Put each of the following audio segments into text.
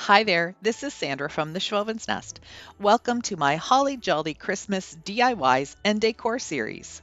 Hi there, this is Sandra from the Schwowin's Nest. Welcome to my Holly Jolly Christmas DIYs and Decor series.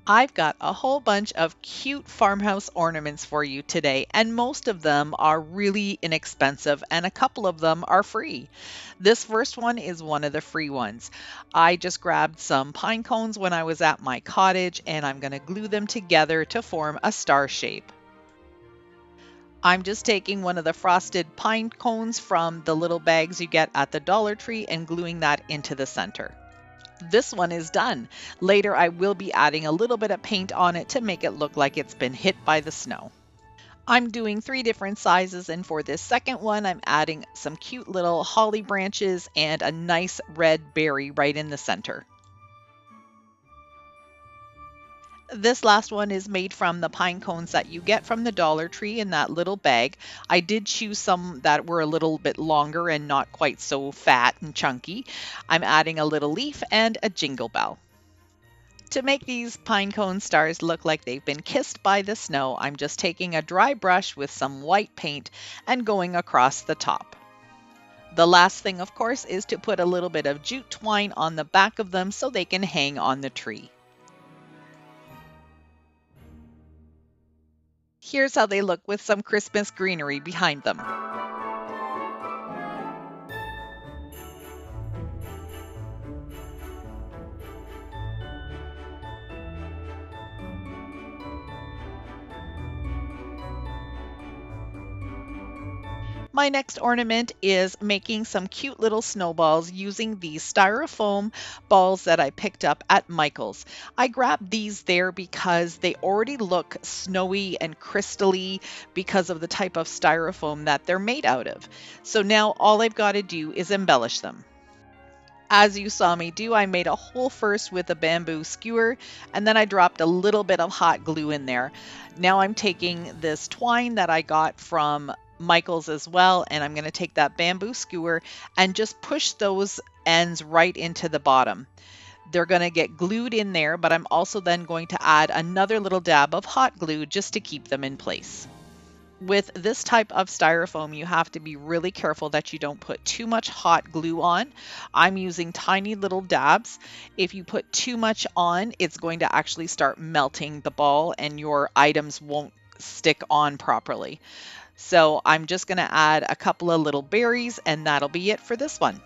I've got a whole bunch of cute farmhouse ornaments for you today, and most of them are really inexpensive, and a couple of them are free. This first one is one of the free ones. I just grabbed some pine cones when I was at my cottage, and I'm going to glue them together to form a star shape. I'm just taking one of the frosted pine cones from the little bags you get at the Dollar Tree and gluing that into the center. This one is done. Later I will be adding a little bit of paint on it to make it look like it's been hit by the snow. I'm doing 3 different sizes, and for this second one I'm adding some cute little holly branches and a nice red berry right in the center. This last one is made from the pine cones that you get from the Dollar Tree in that little bag. I did choose some that were a little bit longer and not quite so fat and chunky. I'm adding a little leaf and a jingle bell. To make these pine cone stars look like they've been kissed by the snow, I'm just taking a dry brush with some white paint and going across the top. The last thing, of course, is to put a little bit of jute twine on the back of them so they can hang on the tree. Here's how they look with some Christmas greenery behind them. My next ornament is making some cute little snowballs using these styrofoam balls that I picked up at Michael's. I grabbed these there because they already look snowy and crystally because of the type of styrofoam that they're made out of. So now all I've got to do is embellish them. As you saw me do, I made a hole first with a bamboo skewer, and then I dropped a little bit of hot glue in there. Now I'm taking this twine that I got from Michael's as well, and I'm going to take that bamboo skewer and just push those ends right into the bottom. They're going to get glued in there, but I'm also then going to add another little dab of hot glue just to keep them in place. With this type of styrofoam, you have to be really careful that you don't put too much hot glue on. I'm using tiny little dabs. If you put too much on, it's going to actually start melting the ball and your items won't stick on properly. So I'm just going to add a couple of little berries, and that'll be it for this one.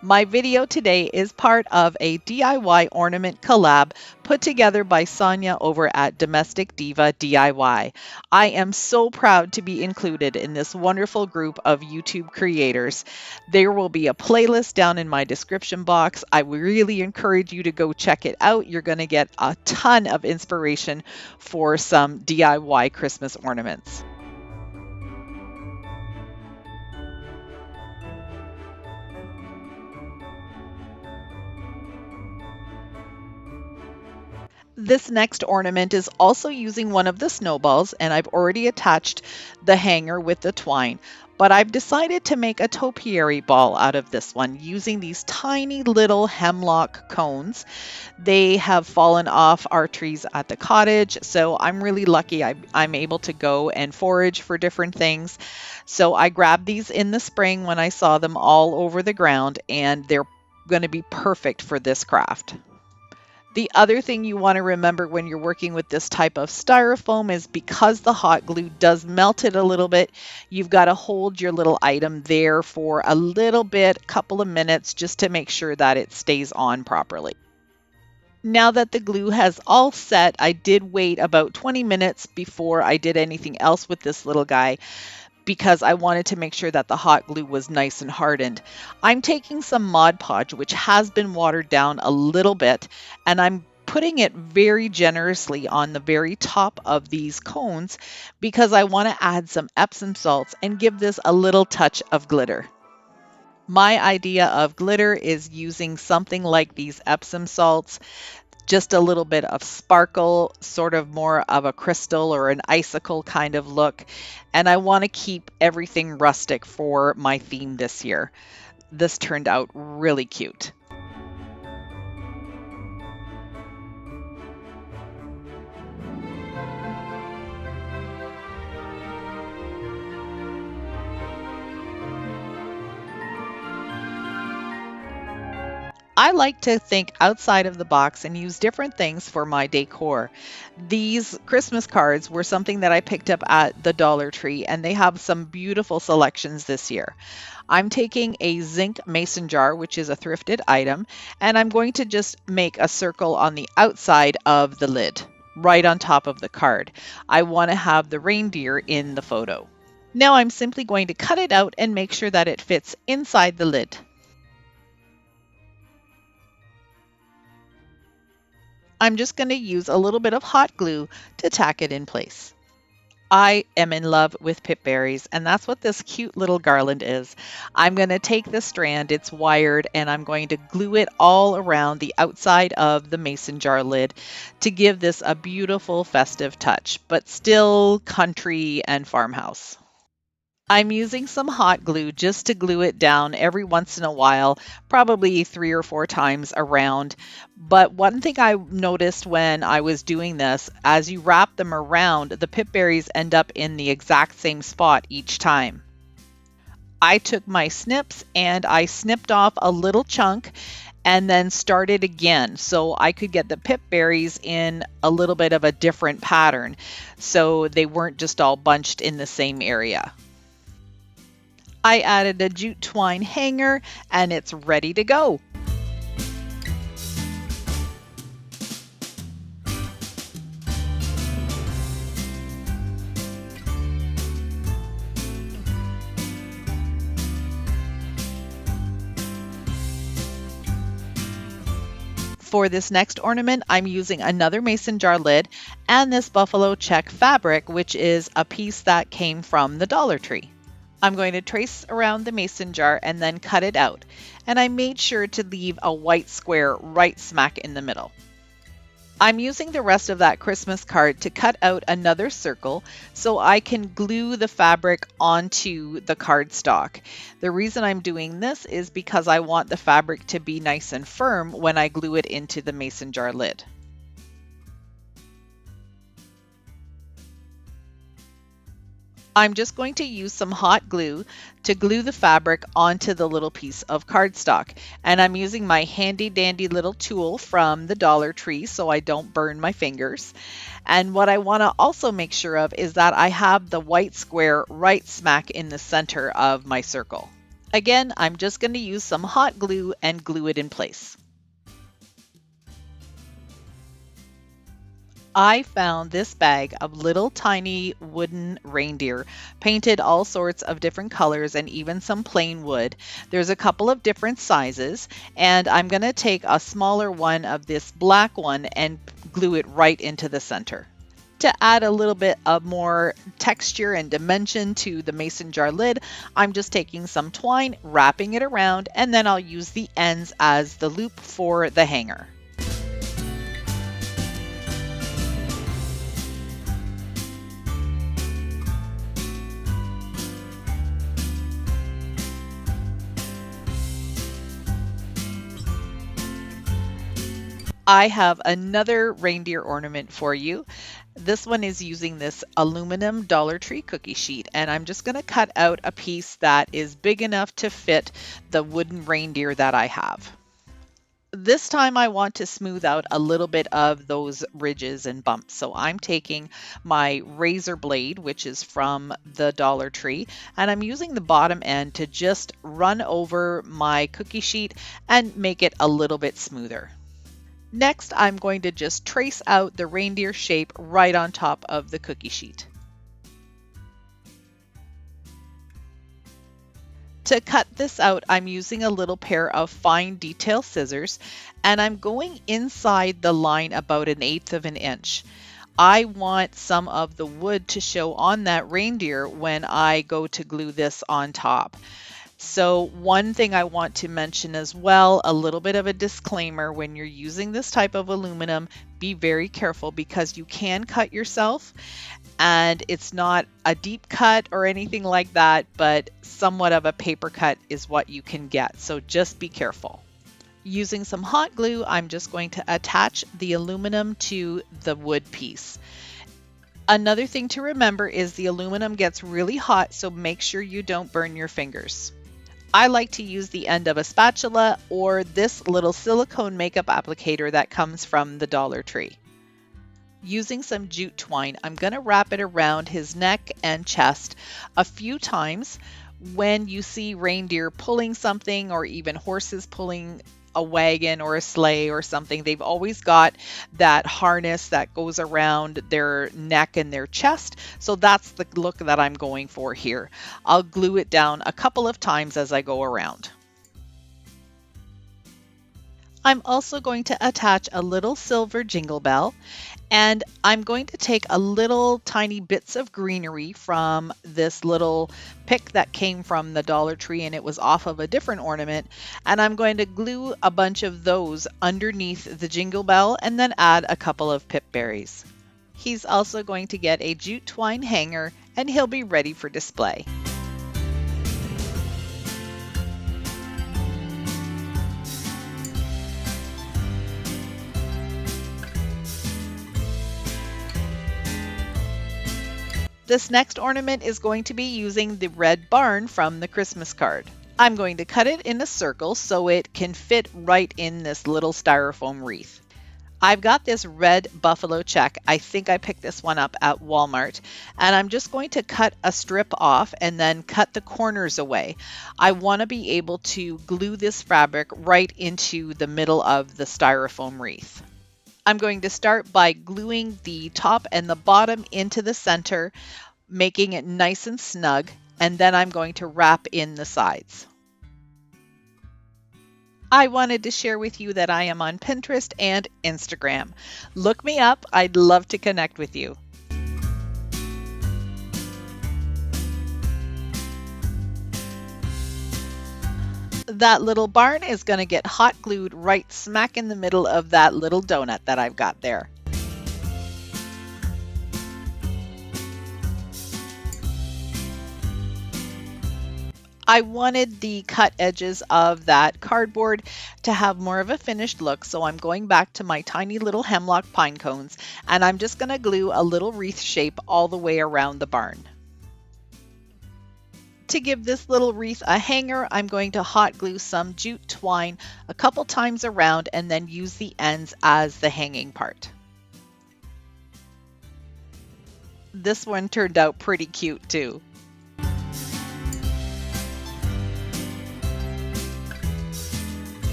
My video today is part of a DIY ornament collab put together by Sonia over at Domestic Diva DIY. I am so proud to be included in this wonderful group of YouTube creators. There will be a playlist down in my description box. I really encourage you to go check it out. You're going to get a ton of inspiration for some DIY Christmas ornaments. This next ornament is also using one of the snowballs, and I've already attached the hanger with the twine. But I've decided to make a topiary ball out of this one using these tiny little hemlock cones. They have fallen off our trees at the cottage, so I'm really lucky I'm able to go and forage for different things. So I grabbed these in the spring when I saw them all over the ground, and they're going to be perfect for this craft. The other thing you want to remember when you're working with this type of styrofoam is because the hot glue does melt it a little bit, you've got to hold your little item there for a little bit, couple of minutes, just to make sure that it stays on properly. Now that the glue has all set, I did wait about 20 minutes before I did anything else with this little guy, because I wanted to make sure that the hot glue was nice and hardened. I'm taking some Mod Podge, which has been watered down a little bit, and I'm putting it very generously on the very top of these cones because I want to add some Epsom salts and give this a little touch of glitter. My idea of glitter is using something like these Epsom salts, just a little bit of sparkle, sort of more of a crystal or an icicle kind of look. And I want to keep everything rustic for my theme this year. This turned out really cute. I like to think outside of the box and use different things for my decor. These Christmas cards were something that I picked up at the Dollar Tree, and they have some beautiful selections this year. I'm taking a zinc mason jar, which is a thrifted item, and I'm going to just make a circle on the outside of the lid, right on top of the card. I want to have the reindeer in the photo. Now I'm simply going to cut it out and make sure that it fits inside the lid. I'm just going to use a little bit of hot glue to tack it in place. I am in love with pip berries, and that's what this cute little garland is. I'm going to take the strand, it's wired, and I'm going to glue it all around the outside of the mason jar lid to give this a beautiful festive touch, but still country and farmhouse. I'm using some hot glue just to glue it down every once in a while, probably 3 or 4 times around. But one thing I noticed when I was doing this, as you wrap them around, the pip berries end up in the exact same spot each time. I took my snips and I snipped off a little chunk and then started again so I could get the pip berries in a little bit of a different pattern so they weren't just all bunched in the same area. I added a jute twine hanger and it's ready to go. For this next ornament, I'm using another mason jar lid and this buffalo check fabric, which is a piece that came from the Dollar Tree. I'm going to trace around the mason jar and then cut it out. And I made sure to leave a white square right smack in the middle. I'm using the rest of that Christmas card to cut out another circle so I can glue the fabric onto the cardstock. The reason I'm doing this is because I want the fabric to be nice and firm when I glue it into the mason jar lid. I'm just going to use some hot glue to glue the fabric onto the little piece of cardstock. And I'm using my handy dandy little tool from the Dollar Tree so I don't burn my fingers. And what I want to also make sure of is that I have the white square right smack in the center of my circle. Again, I'm just going to use some hot glue and glue it in place. I found this bag of little tiny wooden reindeer, painted all sorts of different colors and even some plain wood. There's a couple of different sizes, and I'm going to take a smaller one of this black one and glue it right into the center. To add a little bit of more texture and dimension to the mason jar lid, I'm just taking some twine, wrapping it around, and then I'll use the ends as the loop for the hanger. I have another reindeer ornament for you. This one is using this aluminum Dollar Tree cookie sheet, and I'm just going to cut out a piece that is big enough to fit the wooden reindeer that I have. This time I want to smooth out a little bit of those ridges and bumps. So I'm taking my razor blade, which is from the Dollar Tree, and I'm using the bottom end to just run over my cookie sheet and make it a little bit smoother. Next, I'm going to just trace out the reindeer shape right on top of the cookie sheet. To cut this out, I'm using a little pair of fine detail scissors, and I'm going inside the line about 1/8 of an inch. I want some of the wood to show on that reindeer when I go to glue this on top. So one thing I want to mention as well, a little bit of a disclaimer: when you're using this type of aluminum, be very careful because you can cut yourself, and it's not a deep cut or anything like that, but somewhat of a paper cut is what you can get. So just be careful. Using some hot glue, I'm just going to attach the aluminum to the wood piece. Another thing to remember is the aluminum gets really hot, so make sure you don't burn your fingers. I like to use the end of a spatula or this little silicone makeup applicator that comes from the Dollar Tree. Using some jute twine, I'm going to wrap it around his neck and chest a few times. When you see reindeer pulling something or even horses pulling a wagon or a sleigh or something, they've always got that harness that goes around their neck and their chest. So that's the look that I'm going for here. I'll glue it down a couple of times as I go around. I'm also going to attach a little silver jingle bell, and I'm going to take a little tiny bits of greenery from this little pick that came from the Dollar Tree, and it was off of a different ornament, and I'm going to glue a bunch of those underneath the jingle bell and then add a couple of pip berries. He's also going to get a jute twine hanger, and he'll be ready for display. This next ornament is going to be using the red barn from the Christmas card. I'm going to cut it in a circle so it can fit right in this little styrofoam wreath. I've got this red buffalo check. I think I picked this one up at Walmart, and I'm just going to cut a strip off and then cut the corners away. I want to be able to glue this fabric right into the middle of the styrofoam wreath. I'm going to start by gluing the top and the bottom into the center, making it nice and snug, and then I'm going to wrap in the sides. I wanted to share with you that I am on Pinterest and Instagram. Look me up. I'd love to connect with you. That little barn is going to get hot glued right smack in the middle of that little donut that I've got there. I wanted the cut edges of that cardboard to have more of a finished look, so I'm going back to my tiny little hemlock pine cones, and I'm just going to glue a little wreath shape all the way around the barn. To give this little wreath a hanger, I'm going to hot glue some jute twine a couple times around and then use the ends as the hanging part. This one turned out pretty cute too.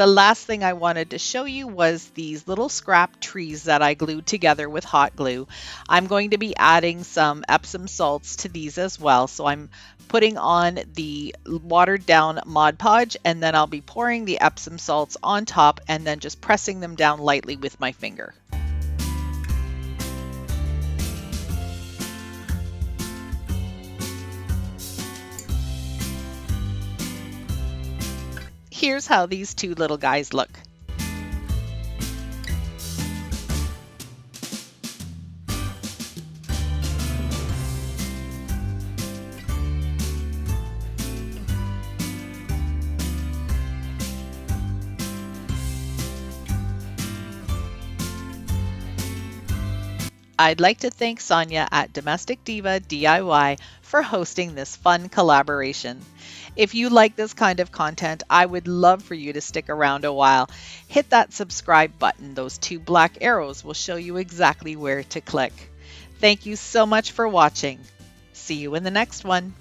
The last thing I wanted to show you was these little scrap trees that I glued together with hot glue. I'm going to be adding some Epsom salts to these as well. So I'm putting on the watered down Mod Podge, and then I'll be pouring the Epsom salts on top and then just pressing them down lightly with my finger. Here's how these two little guys look. I'd like to thank Sonia at Domestic Diva DIY for hosting this fun collaboration. If you like this kind of content, I would love for you to stick around a while. Hit that subscribe button. Those two black arrows will show you exactly where to click. Thank you so much for watching. See you in the next one.